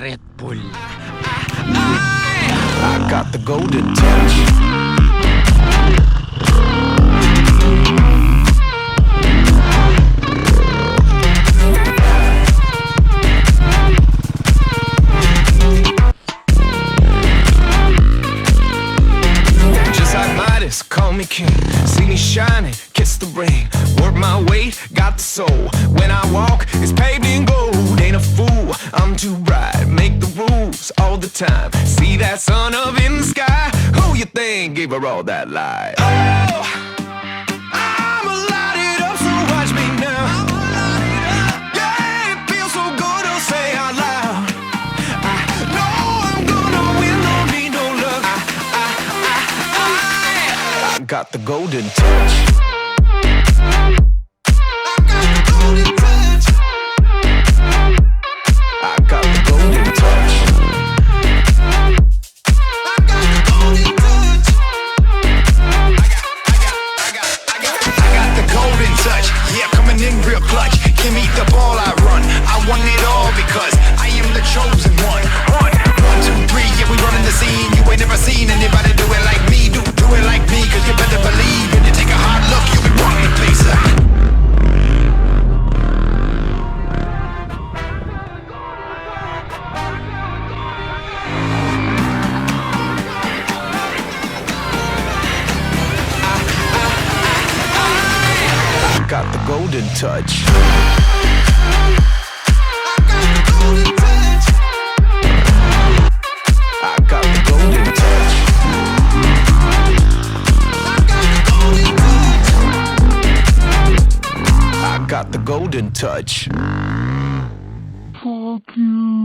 Red Bull. I got the golden touch. Just like Midas, call me king. See me shining, kiss the rain. Work my weight, got the soul. When I walk, it's paved in gold. Ain't a fool, I'm too bright. Make the rules all the time. See that sun up in the sky? Who you think gave her all that light? Oh, I'm lighted up, so watch me now. Yeah, it feels so good to say out loud. I know I'm gonna win, don't need no luck. I got the golden touch. Give me the ball, I run. I want it all because I am the chosen one. One, two, three, yeah, we running the scene. You ain't never seen anybody do it like me. Do it like me, cause you better believe. When you take a hard look, you'll be running the place. I got the golden touch. Got the golden touch. Fuck you.